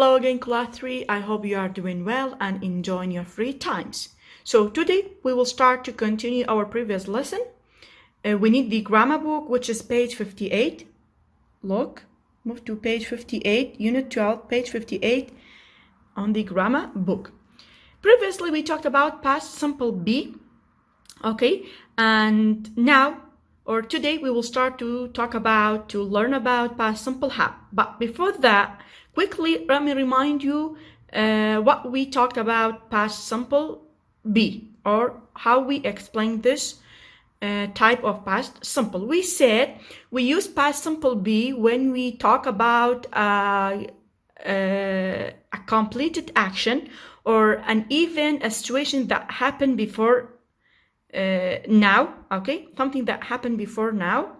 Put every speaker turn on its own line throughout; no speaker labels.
Hello again, class 3. I hope you are doing well and enjoying your free times. So today we will start to continue our previous lesson. We need the grammar book, which is page 58. Look, move to page 58, unit 12, page 58 on the grammar book. Previously we talked about past simple be, okay, and now or today we will start to learn about past simple have. But before that, quickly let me remind you what we talked about past simple be, or how we explain this type of past simple. We said we use past simple be when we talk about a completed action or an event, a situation that happened before now, okay, something that happened before now.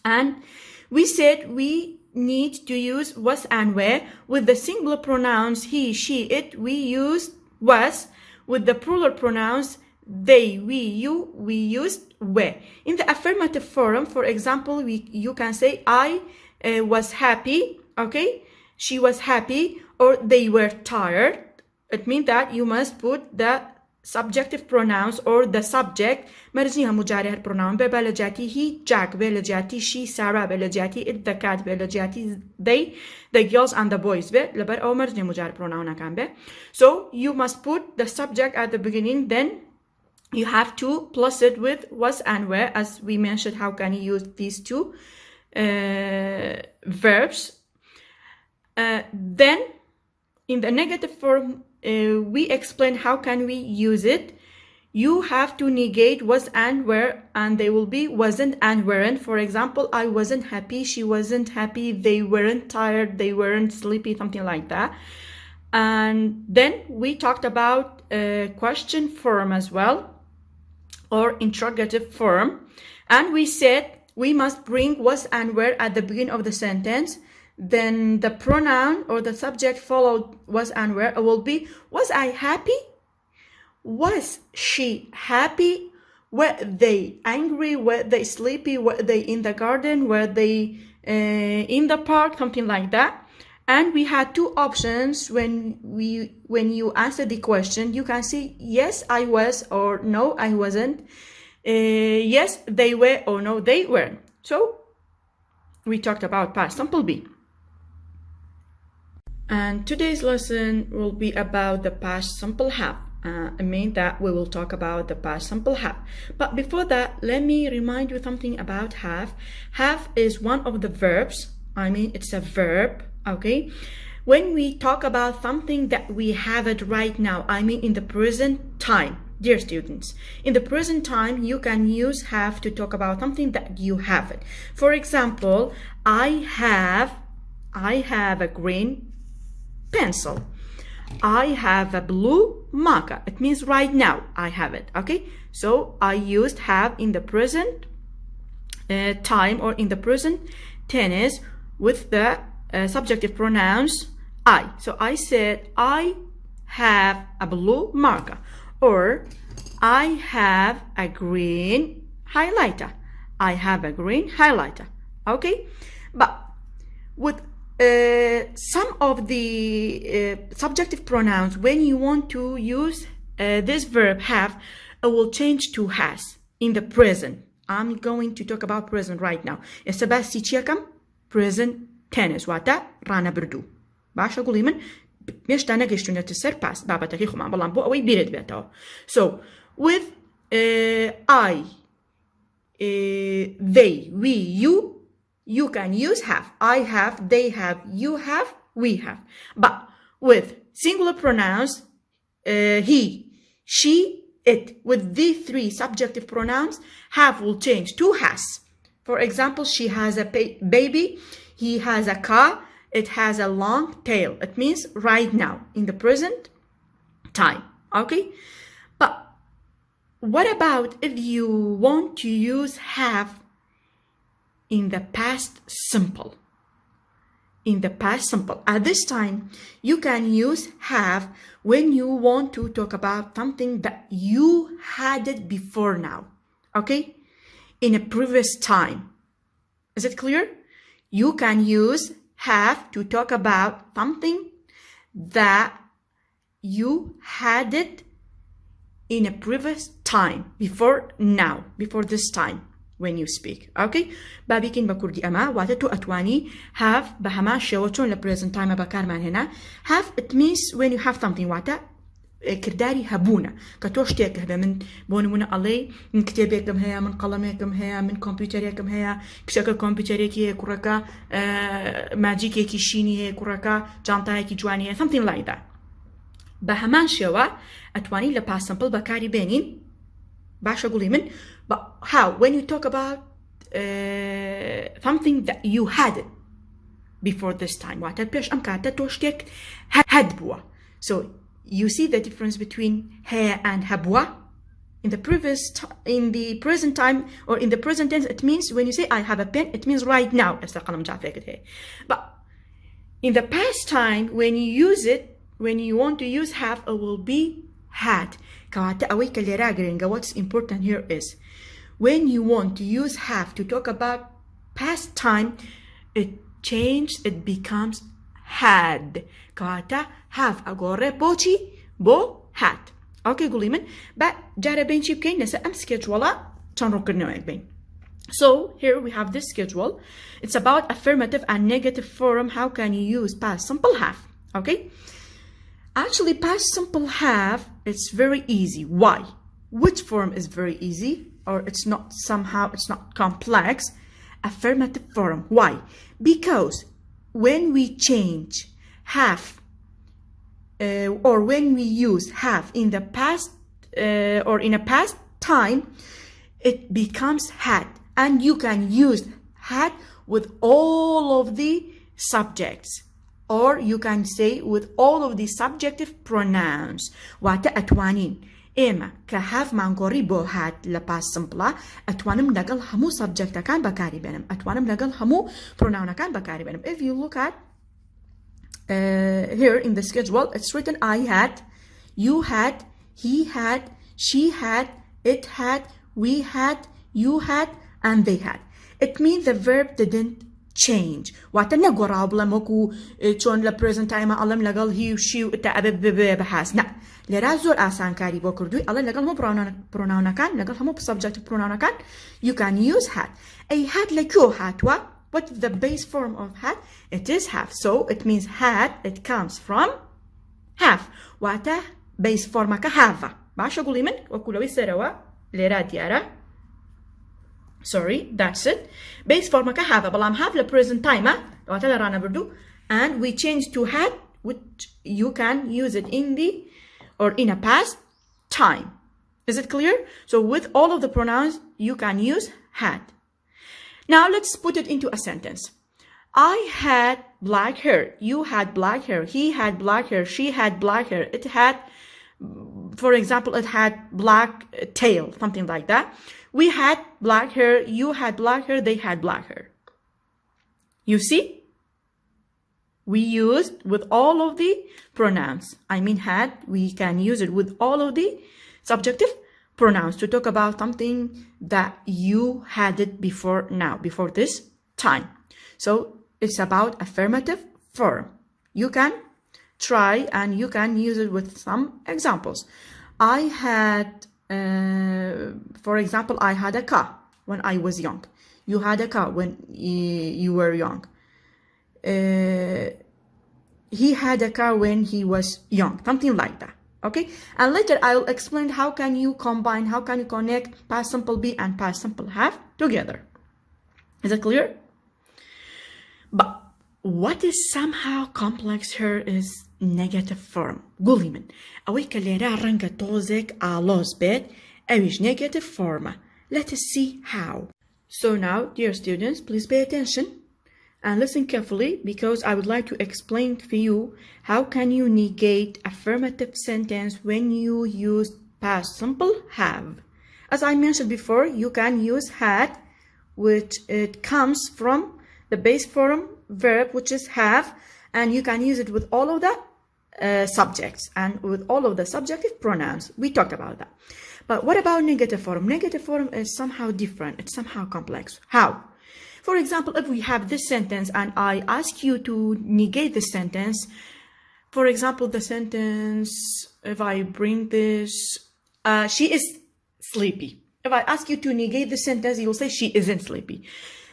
And we said we need to use was and were. With the singular pronouns he, she, it, we use was. With the plural pronouns they, we, you, we used were. In the affirmative form, for example, you can say I was happy, okay, she was happy, or they were tired. It means that you must put the subjective pronouns or the subject. مرجيها مجاري هالpronoun بلا جاتي he Jack بلا جاتي she Sarah بلا جاتي it the cat بلا جاتي they the girls and the boys لبر أو مرجي مجاري pronoun كان به. So you must put the subject at the beginning, then you have to plus it with was and were, as we mentioned. How can you use these two verbs? Then in the negative form, we explain how can we use it. You have to negate was and were, and they will be wasn't and weren't. For example, I wasn't happy, she wasn't happy, they weren't tired, they weren't sleepy, something like that. And then we talked about question form as well, or interrogative form, and we said we must bring was and were at the beginning of the sentence. Then the pronoun or the subject followed was and were will be was I happy? Was she happy? Were they angry? Were they sleepy? Were they in the garden? Were they in the park? Something like that. And we had two options when you answer the question. You can say yes I was, or no I wasn't. Yes they were, or no they weren't. So we talked about past simple be. And today's lesson will be about the past simple have. I mean that we will talk about the past simple have. But before that, let me remind you something about have. Have is one of the verbs. I mean, it's a verb, okay? When we talk about something that we have it right now, I mean in the present time. Dear students, in the present time, you can use have to talk about something that you have it. For example, I have a green pencil. I have a blue marker. It means right now I have it, okay? So I used have in the present time, or in the present tense, with the subjective pronouns I. So I said I have a blue marker, or I have a green highlighter. I have a green highlighter, okay? But with some of the subjective pronouns, when you want to use this verb have, it will change to has in the present. I'm going to talk about present right now. السباسي تشيكم present tense واتا رانا بردو باش أقول من مش تانا قشتونة تسر pass بابا تكيخو مع بلان بو أوي بيرد بيتاو. So with I, they, we, you can use have. I have, they have, you have, we have. But with singular pronouns, he, she, it, with these three subjective pronouns, have will change to has. For example, she has a baby, he has a car, it has a long tail. It means right now, in the present time, okay? But what about if you want to use have in the past simple? In the past simple, at this time, you can use have when you want to talk about something that you had it before now, okay? In a previous time. Is it clear? You can use have to talk about something that you had it in a previous time, before now, before this time when you speak. Okay? بابيكين بكردي أما واتتو أتواني have بهما شوتون ل present time بكار من هنا. have it means when you have something واتا كرداري هبونا كتوشتيك هذا من بونمونا علي من كتابكم هيا من قلمكم هيا من كمبيوتركم هيا كشكل كمبيوتريكي كوركا ماجيكي كيشيني هي كوركا جانتاي كي جواني something like that. بهمان شوا أتواني ل past simple بكاري بينين باشا قولي من. But how when you talk about something that you had it before this time واتا بيش أمكاتا توشتيك had بوا. So you see the difference between هي and habwa in the present time or in the present tense. It means when you say I have a pen, it means right now. But in the past time, when you use it, when you want to use have, it will be had. What's important here is when you want to use have to talk about past time, it becomes had. كواتا have agora بوشي بو had. Okay قولي من بعد جارة بين شي بكين نسا أم schedule تنركر نوعك بين. So here we have this schedule. It's about affirmative and negative form. How can you use past simple have? Okay. Actually past simple have, it's very easy. Why? Which form is very easy? Or it's not somehow, it's not complex. Affirmative form. Why? Because when we change have or when we use have in the past or in a past time, it becomes had, and you can use had with all of the subjects, or you can say with all of the subjective pronouns. Wata atwanin إما كهاف مانقوري بو هاد لباس سمبلا أتوانم لقل همو subject كان بكاري بينم أتوانم لقل همو pronoun كان بكاري بينم. If you look at here in the schedule, it's written I had, you had, he had, she had, it had, we had, you had, and they had. It means the verb didn't change. واتنا قرابلا مكو چون لpresent time علم لقل he و she و تعبب بحاس. نا لرازور آسان كاري بو كردوي علم لقل همو pronoun كان لقل همو subject pronoun كان. You can use had. أي had لكو هاتوا. What's the base form of had? It is have. So it means had, it comes from have. Wata base form ka have. Basha gulimen wakulawi serawa lera diara. Sorry, that's it. Base form ka have. Balam have the present time. Wata la rana berdu. And we change to had, which you can use it in the or in a past time. Is it clear? So with all of the pronouns, you can use had. Now let's put it into a sentence. I had black hair. You had black hair. He had black hair. She had black hair. It had, for example, it had black tail, something like that. We had black hair. You had black hair. They had black hair. You see? We used with all of the pronouns. I mean had, we can use it with all of the subjective pronouns to talk about something that you had it before now, before this time. So it's about affirmative form. You can try and you can use it with some examples. I had, for example, I had a car when I was young. You had a car when you were young. He had a car when he was young, something like that. Okay, and later I'll explain how can you combine, how can you connect past simple be and past simple have together. Is it clear? But what is somehow complex here is negative form. قولي من أويك اللي را رنجة توزك على بيت أويش negative form. Let us see how. So now, dear students, please pay attention and listen carefully, because I would like to explain to you how can you negate affirmative sentence when you use past simple have. As I mentioned before, you can use had, which it comes from the base form verb, which is have, and you can use it with all of the subjects and with all of the subjective pronouns. We talked about that. But what about negative form? Negative form is somehow different. It's somehow complex. How? For example, if we have this sentence and I ask you to negate this sentence, For example, the sentence, if I bring this, she is sleepy. If I ask you to negate the sentence, you will say she isn't sleepy.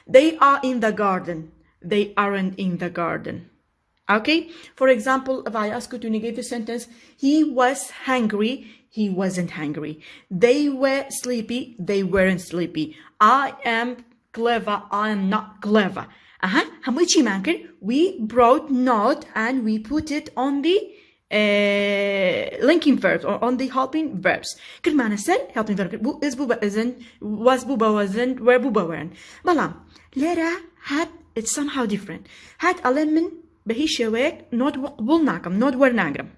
They are in the garden. They aren't in the garden. Okay? For example, if I ask you to negate the sentence, he was hungry. He wasn't hungry. They were sleepy. They weren't sleepy. I am clever. I am not clever. هموی چی من کرد؟ We brought not and we put it on the linking verbs or on the helping verbs. كل ما نسأل helping verb is بوبا isn't, was بوبا wasn't, were بوبا weren't. بلام ليرا had it's somehow different. had element بهي شويك not وقبول ناكم not were ناقرم.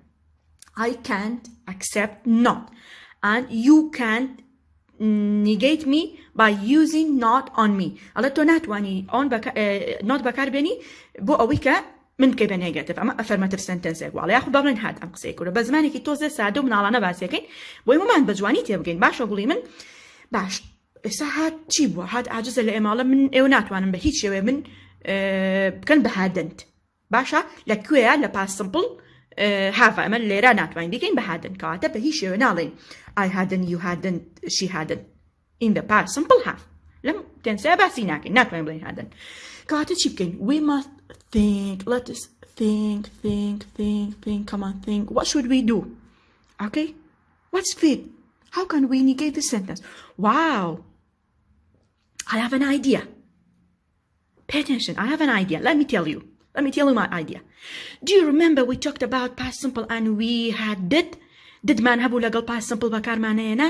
I can't accept not and you can't negate me by using not on me. الله تو ناتواني on not بكار بيني بو أويكا من كيبه نيجاتيف أما affirmative sentence وعلى ياخد بابن هاد أم قصي كله بس زماني كي توزع ساعدو من على نباس يكين بوي ممان بجواني تيبقين باش أقولي من باش ساعات تشيبوا هاد عجز اللي إمالا من إيونات وانا بهيت شوي من كان بهادنت باشا لكويا لباس simple have أما اللي رانات وين ديكين بهادن كاتب بهيت شوي نالين I hadn't, you hadn't, she hadn't. In the past simple have. لم تنسى باسيناكين not وين بلين هادن كاتب شيبكين we must think, let us think, come on, think. What should we do? Okay? What's fit? How can we negate this sentence? Wow! I have an idea. Pay attention, I have an idea. Let me tell you my idea. Do you remember we talked about past simple and we had did? Did man habu lagal past simple bakar manayana?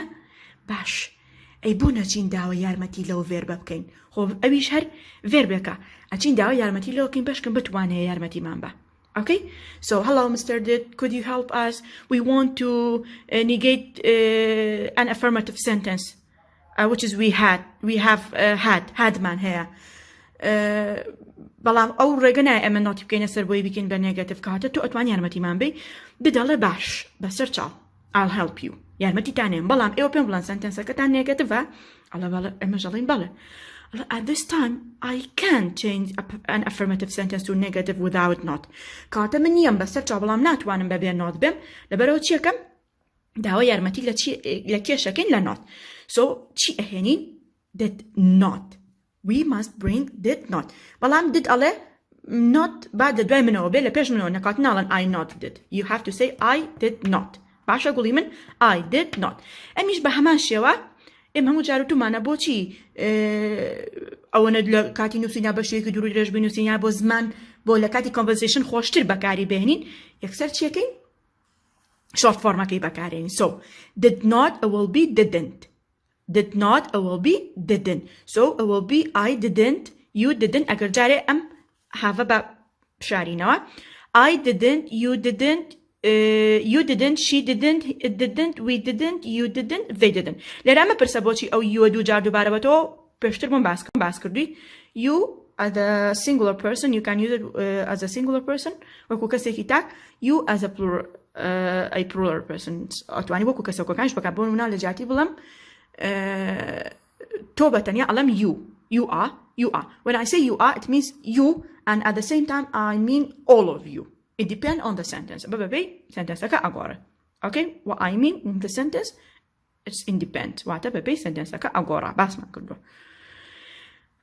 Bash. أي بونا تشين داوا يارمتي لو فيربا بكين خو أبيش هر فيربكا أتشين داوا يارمتي لو كين باش كن بتوانه يارمتي مانبا. Okay, so hello Mr. Did, could you help us? We want to negate an affirmative sentence, which is we have had man here. بلام أو رجعنا أما not بكين السربوي بكين بنيجاتيف كهات تو أتواني يارمتي مانبي بدال باش بسرچال I'll help you. يارمتي تانين بلام إيو بين بلان sentence كتان نيجاتيفا على بلا إما جالين بلا. At this time, I can't change an affirmative sentence to negative without not. كاتا من يم بس ترجع بلام ناتوانم ببين not بم لبرو تشيكم داوا يارمتي لكي شكين لا not. So تشي أهنين did not. We must bring did not. بلام did على not بعد دوي منو بلا بيش منو نكاتنا لان I not did. You have to say I did not. باش أقولي من I did not. أميش بهمان شوا إما هم جارو تو مانا بوچی أو ندل کاتی نوسینا باشه که دوری درج بنوسینا با زمان با لکاتی conversation خوشتر بکاری بهنین یکسر چیه کن short form کی بکارین. So did not will be didn't. Did not will be didn't. So it will be I didn't, you didn't. اگر جاره have با شارینا I didn't, you didn't. You didn't, she didn't, it didn't, we didn't, you didn't, they didn't. لأن أما برسبوتشي أو you دو جار دوباره بتو بشتر من باس كردي. You as a singular person, you can use it as a singular person. وكو كسي تاك you as a plural person. أتواني وكو كسي وكو كانش بكابون منا لجاتي بلام توبة تانية ألم you are. When I say you are, it means you, and at the same time I mean all of you. It depends on the sentence. Baby, sentence aka agora. Okay? What I mean in the sentence, it's independent. What baby sentence aka agora. Bas ma kullo.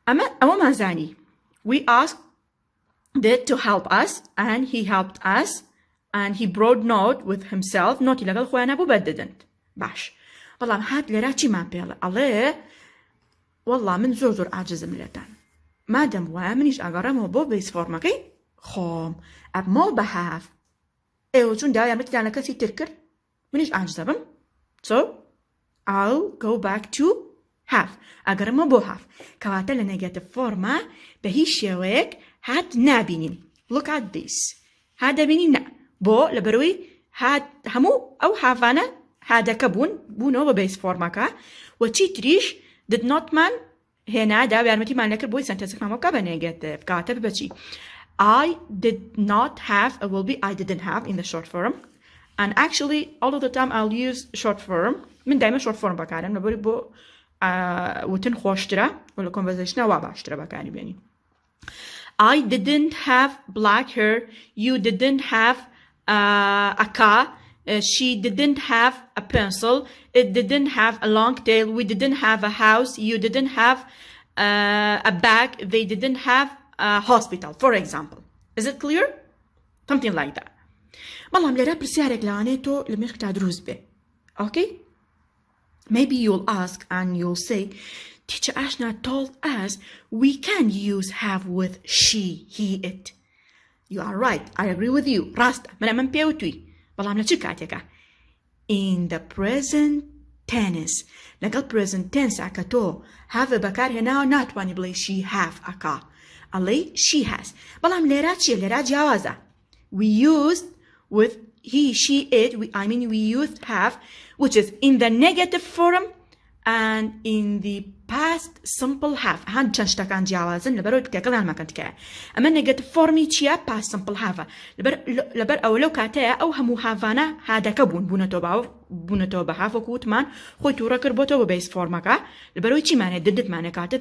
Ama mazani. We asked Did to help us, and he helped us, and he brought note with himself. Not illegal. Khwana bu didn't. Bash. والله هاد اللي راتشي ما بيلا الله والله من زور عاجز ملتان ما دام وامنيش اقرا بو بيس فورماكي خام اب مو بهاف ايو چون دا يعمل لنا كسي تركر منيش عاجزه بم so I'll go back to have اقرا مو بو have كواتا لنيجاتيف فورما بهي شويك هاد نابينين look at this هذا بينين بو لبروي هاد همو او هافانا هذا كبون بونو ببيس فورماكا وتشي تريش did not man هنا دا بيرمتي مان لكر بوي سنتنس كلامو كاتب كاتب بتشي I did not have it will be I didn't have in the short form and actually all of the time I'll use short form من دايما short form بكارم نبري بو وتن خوشترا ولا conversation واباشترا بكارم يعني I didn't have black hair you didn't have a car. She didn't have a pencil. It didn't have a long tail. We didn't have a house. You didn't have a bag. They didn't have a hospital, for example. Is it clear? Something like that. بەڵام لێرە پرسیارێک لەوانەیە تۆ لە مێشکتا دروست بێ. Okay? Maybe you'll ask and you'll say, Teacher Ashna told us we can use have with she, he, it. You are right. I agree with you. Rasta. من بيوتوي. بەڵام لە چ کاتێکە؟ In the present tense. لەگەڵ present tense کە تۆ have بەکارهێناوە ناتوانانی بڵێ she have a car. ئەڵێ she has. بەڵام لێرە چیە؟ لێرە جیاوازە. We used with he, she, it. We used have, which is in the negative form and in the past simple have. هان چەند شتەکان جیاوازن لەبەرەوەی کێکەڵیان مەکەن تکایە. ئەمە negative forمی چیە؟ past simple have. لەبەر ئەوە لەو کاتەیە ئەو هەموو هاڤانە هادەکە بوون بوونەتەوە بە هاف وەکوتمان خۆی تووڕە کرد بۆتەوە بە base فۆرمەکە لەبەرەوەی چیمانێ ددتمانە کاتە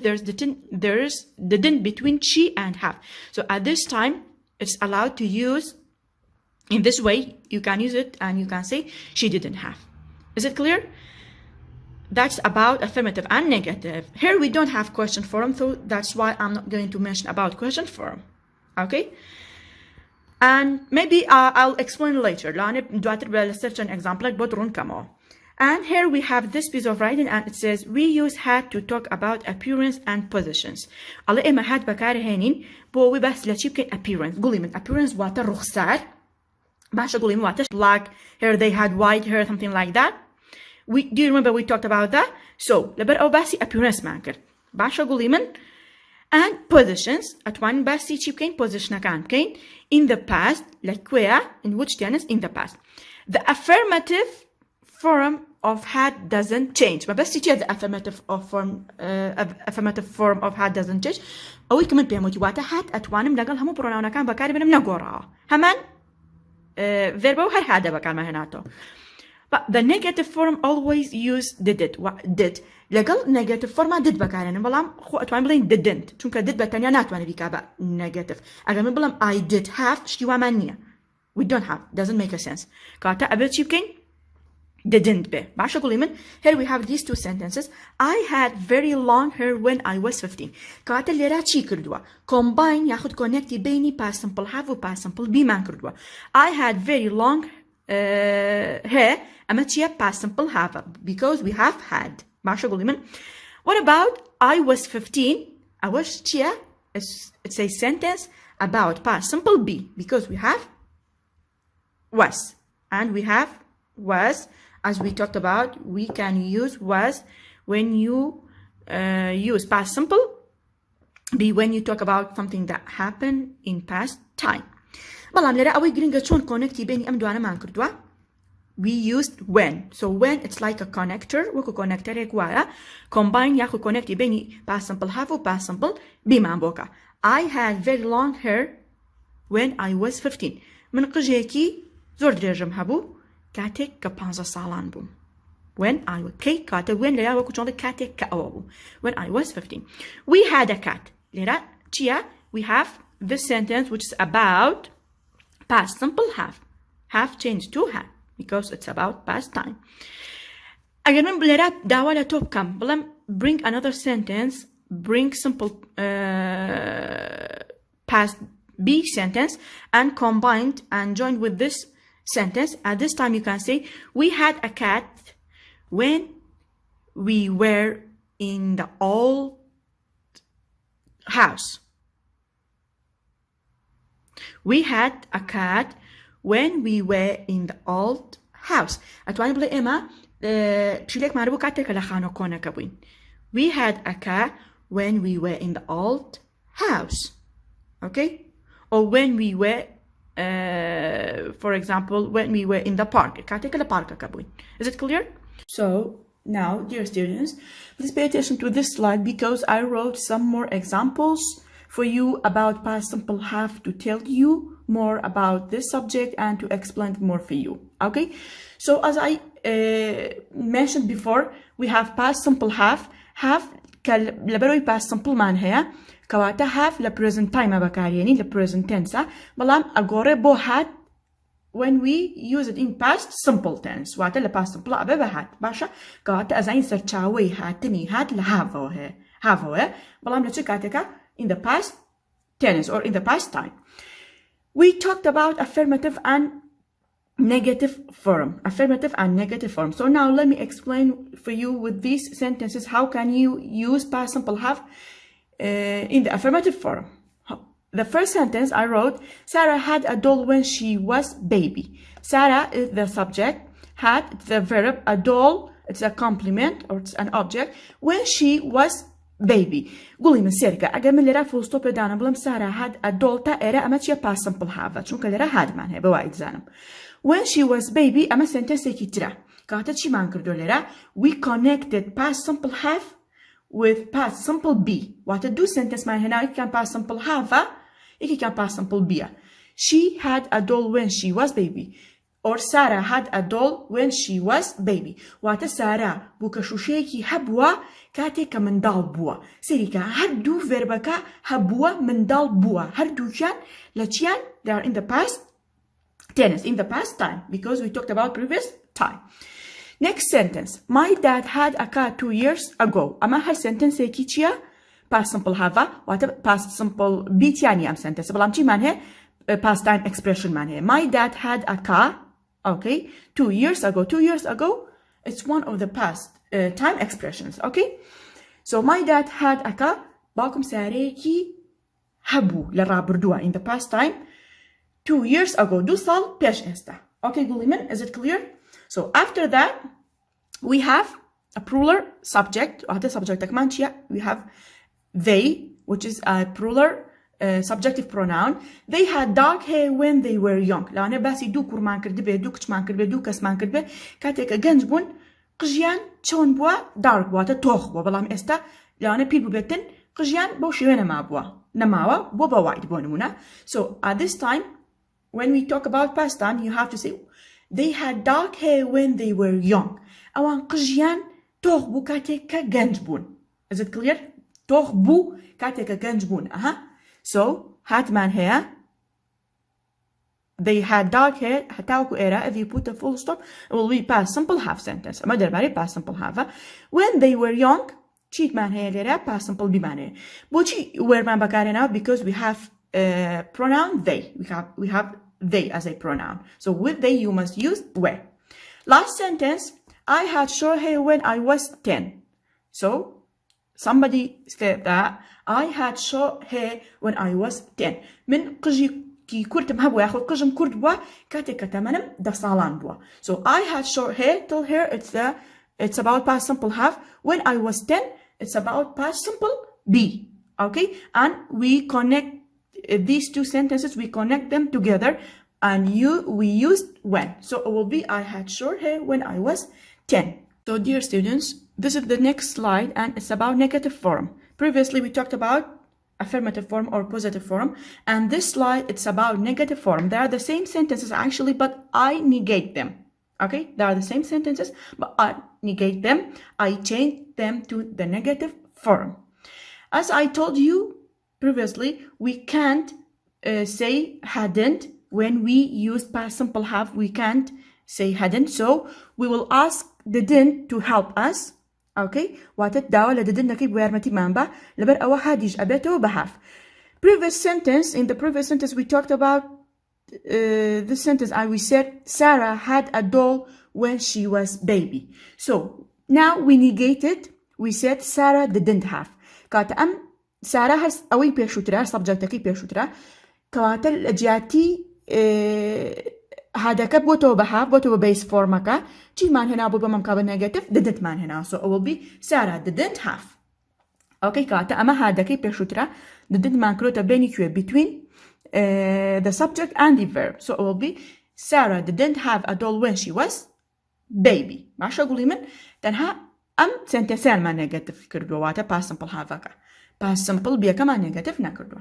there's didn't between she and have. So at this time it's allowed to use in this way. You can use it and you can say she didn't have. Is it clear? That's about affirmative and negative. Here we don't have question form, so that's why I'm not going to mention about question form. Okay? And maybe I'll explain later. Let's an example like kamo. And here we have this piece of writing and it says we use had to talk about appearance and positions. Allah إما had بكار هنين بو بس لشيب كان appearance. قولي من appearance واتر رخصار. باشا قولي من واتر black hair, they had white hair, something like that. Do you remember we talked about that? So لبر أو باسي appearance مانكر. باشا قولي من and positions. أتوان باسي شيب كان position كان كان in the past like where in which tense in the past. The affirmative form of had doesn't change. ما بس تيجي the affirmative form of had doesn't change. أو يكمل بيموتي واتا had أتوانم لقال همو بروناونا كان بكاري بنم نقورا. همان verbo هر هذا بكار ما هناتو. But the negative form always use did. لقال negative form did بكارين بلام خو أتوان بلين didn't. چونك did بتانيا ناتواني بكابا negative. أجمع بلام I did have شتيوا مانية. We don't have. Doesn't make a sense. كاتا أبل شيبكين didn't be. باشا قولي here we have these two sentences. I had very long hair when I was 15. كاتا اللي راتشي كردوا. Combine ياخد connecti بيني past simple have و past simple be man كردوا. I had very long hair. أما تشيا past simple have because we have had. باشا قولي What about I was 15? I was تشيا. It's a sentence about past simple be because we have was and we have was. As we talked about, we can use was when you use past simple, be when you talk about something that happened in past time. بلام لرا أوي جرينجا شون connecti بيني أم دوانا ما نكردوا. We used when. So when it's like a connector, وكو connector يكوايا. Combine ياخو connecti بيني past simple have و past simple be ما بوكا. I had very long hair when I was 15. من قجيكي زور درجم هبو. كاتك كبانزا سالان بوم. When I was كي كاتك when ليا وكو جونك كاتك كأوابو. When I was 15. We had a cat. ليرا تيا we have this sentence which is about past simple have. Have changed to have because it's about past time. Again ليرا داولا توب كم بلام bring another sentence. Bring simple past be sentence and combined and joined with this sentence. At this time you can say we had a cat when we were in the old house. We had a cat when we were in the old house. أتواني بلا إما بشيلك معربو كاتك لخانو كونا كبوين. We had a cat when we were in the old house. Okay? Or when we were for example, when we were in the park. Is it clear? So, now, dear students, please pay attention to this slide because I wrote some more examples for you about past simple have to tell you more about this subject and to explain more for you. Okay? So, as I mentioned before, we have past simple have كالبروي past simple man here. كواتا have the present time بكاريني the present tense بلام أقوله بو had when we use it in past simple tense واتە لە past simple ئەبێ بەهات باشە کەواتە ئەزانین سەرچاوەی هاتنی هات لە هاڤەوە هەیە هاڤەوەیە بەڵام لە چ کاتێکە in the past tense or in the past time. We talked about affirmative and negative form. Affirmative and negative form. So now let me explain for you with these sentences how can you use past simple have in the affirmative form. The first sentence I wrote, Sarah had a doll when she was baby. Sarah is the subject, had the verb, a doll, it's a complement or it's an object, when she was baby. قولي من سيركا أجا من لرا فول ستوب دانا بلم سارة had a doll تا إرا أما تشيا past simple have شون كلرا had man هي بوايد زانم. When she was baby أما sentence كتيرا كاتت شي مان كردو لرا we connected past simple have with past simple be. وات do sentence man هنا كان past simple have إيكي كان past simple be. She had a doll when she was baby. Or Sarah had a doll when she was baby. وات سارة بوكشوشيكي هبوا كاتێککە منداڵ بووە سەریکە هەردوو ڤێربەکە هەبووە منداڵ بووە هەردووکیان لە چیان they are in the past tense in the past time because we talked about previous time. Next sentence, my dad had a car 2 years ago. ئەمە هەر سنتنسێکی چییە past simple have واتە past simple بیتیانی ئەم سنتنس بەڵام چیمان هەیە past time expression مان هەیە my dad had a car okay 2 years ago 2 years ago it's one of the past time expressions, okay? So my dad had a car باكم ساريكي هبو لرابردوا in the past time 2 years ago دو سال بيش استا okay قولي من is it clear? So after that we have a plural subject وهذا subject كمان شيء we have they which is a plural subjective pronoun. They had dark hair when they were young لأنه بس دو كرمان كردبه دو كشمان كردبه دو كسمان كردبه كاتك جنج بون قژیان چۆن بووە دارک بوواتە تۆخ بووە بەڵام ئێستا لەوانە پیر ببێتن قژیان بەو شێوێ نەماوە بۆ بە واید بۆ نمونە so at this time when we talk about past time you have to say they had dark hair when they were young ئەوان قژیان تۆخ بوو کاتێک کە گەنج بوون is it clear تۆخ بوو کاتێک کە گەنج بوون so هاتمان هەیە they had dark hair هتاوكو إيرا if you put a full stop it will be past simple have sentence أما درباري past simple have when they were young cheat man هي ليرا past simple be man هي بوشي where man بكارنا because we have pronoun they we have they as a pronoun so with they you must use where. Last sentence I had short hair when I was 10 so somebody said that I had short hair when I was 10 من قجي كي كرتم هبوا ياخذ قجم كرد بوا كاتك كتمنم دا صالان بوا so I had short hair till here it's about past simple have when I was 10 it's about past simple be okay and we connect these two sentences we connect them together and we used when so it will be I had short hair when I was 10. So dear students this is the next slide and it's about negative form. Previously we talked about affirmative form or positive form and this slide it's about negative form. They are the same sentences actually but I negate them okay they are the same sentences but I negate them I change them to the negative form. As I told you previously we can't say hadn't when we use past simple have we can't say hadn't so we will ask didn't to help us okay واتداول لددن نكي بوارمتي مانبا لبر أو حاديج أبيته بحاف. Previous sentence in the previous sentence we talked about this sentence and we said Sarah had a doll when she was baby so now we negated we said Sarah didn't have كاتا أم سارة هس أوي بيشوترا subject كي بيشوترا كاتا الأجياتي هذاك بوتو بحاف بوتو بيس فورمكا چی مان هنا بو بمم كابل negative didn't مان هنا so it will be Sarah didn't have okay كاتا أما هذا كي بيشوترا didn't مان كروتا بيني كوي between the subject and the verb so it will be Sarah didn't have a doll when she was baby ماشا قولي من تنها أم سنتسان ما negative كردوا واتا past simple have past simple بيا كمان negative نكردوا.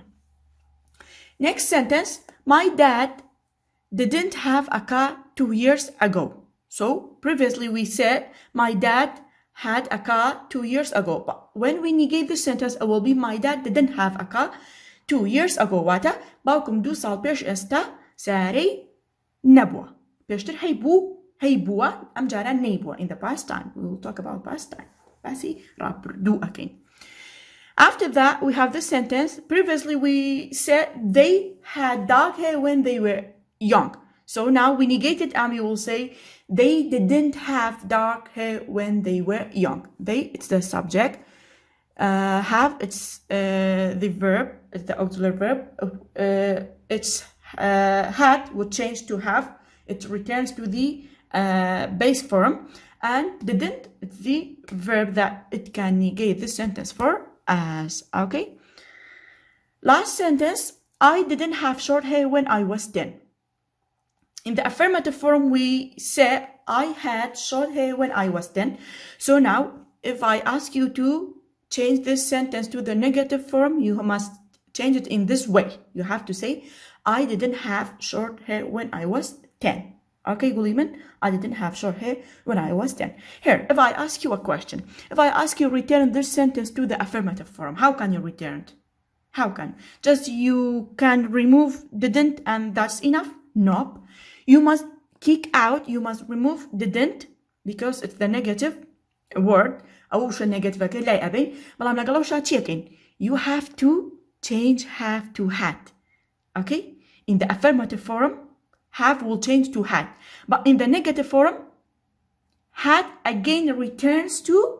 Next sentence my dad didn't have a car 2 years ago. So previously we said my dad had a car 2 years ago. But when we negate this sentence, it will be my dad didn't have a car 2 years ago. Wata باوكم دو سال بيش استا ساري نبوة بيشتر هيبوة أم جارا نيبوة in the past time. We will talk about past time. باسي رابر do again. After that, we have this sentence. Previously, we said they had dark hair when they were young. So now we negate it and we will say they didn't have dark hair when they were young. They, it's the subject. Have, it's the verb, it's the auxiliary verb. It's had would change to have. It returns to the base form. And didn't, it's the verb that it can negate this sentence for as. Okay. Last sentence, I didn't have short hair when I was 10. In the affirmative form, we said I had short hair when I was 10. So now, if I ask you to change this sentence to the negative form, you must change it in this way. You have to say, I didn't have short hair when I was 10. Okay, Guliman, I didn't have short hair when I was 10. Here, if I ask you a question, if I ask you return this sentence to the affirmative form, how can you return it? How can? Just you can remove didn't and that's enough? Nope. You must kick out, you must remove didn't because it's the negative word. أوش negative كي لا أبين. بلام لقلوش checking. You have to change have to had. Okay? In the affirmative form, have will change to had. But in the negative form, had again returns to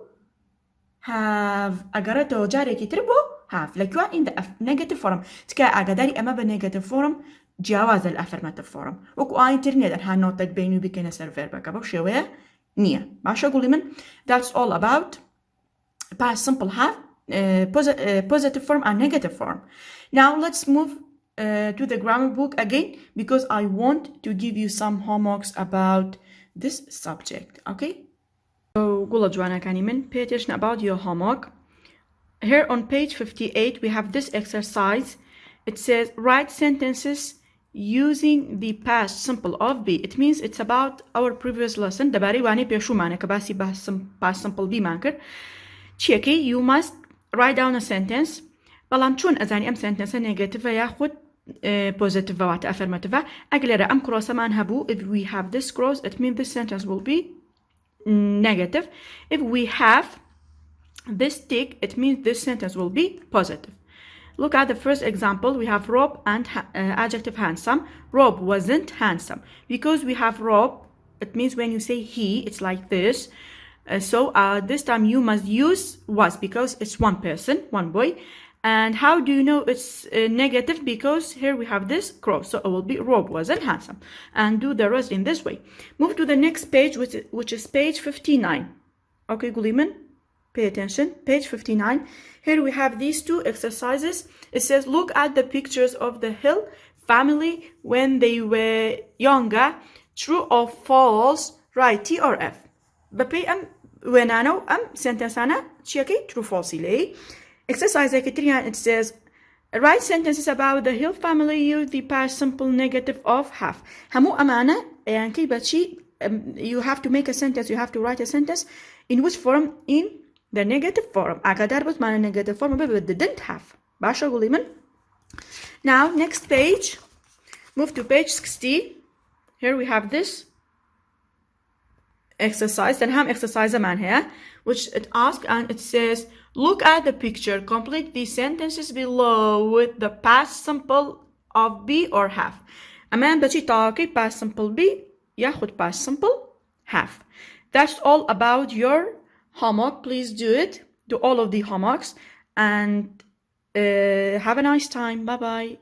have. أقرأته جاري كتربو have. Like you are in the negative form. تكا أقدري أما بالنيجاتيف form جواز الأفرماتيف form. وكو آي ترنيد أنها نوتك بيني وبين السيرفر بكابو شوية نية. باشا أقول من. That's all about past simple have, positive form and negative form. Now let's move to the grammar book again because I want to give you some homeworks about this subject. Okay? So, pay attention about your homework. Here on page 58, we have this exercise. It says, write sentences using the past simple of be. It means it's about our previous lesson. Dabari wani peshu mana kabasi past simple be manker. Cheki, you must write down a sentence. بلام چون ازانی ام sentence negative ياخد positive وات affirmative. اگر ام cross man هبو, if we have this cross, it means this sentence will be negative. If we have this tick, it means this sentence will be positive. Look at the first example. We have Rob and adjective handsome. Rob wasn't handsome. Because we have Rob, it means when you say he, it's like this. So this time you must use was because it's one person, one boy. And how do you know it's negative? Because here we have this cross. So it will be Rob wasn't handsome. And do the rest in this way. Move to the next page, which is page 59. Okay, Guliman, pay attention. Page 59. Here we have these two exercises. It says, look at the pictures of the Hill family when they were younger. True or false? Write T or F. ببي when I know sentence أنا checky true false لي. Exercise كتير it says write sentences about the Hill family. Use the past simple negative of have. همو أمانة يعني كي بتشي you have to make a sentence. You have to write a sentence in which form? In the negative form. أقدر بس معنى negative form but didn't have. باشا قولي من. Now next page. Move to page 60. Here we have this exercise. Then have exercise man here, which it asks and it says, look at the picture. Complete the sentences below with the past simple of be or have. أمان بتشي تاكي past simple be ياخد past simple have. That's all about your homework. Please do it. Do all of the homeworks and have a nice time. Bye bye.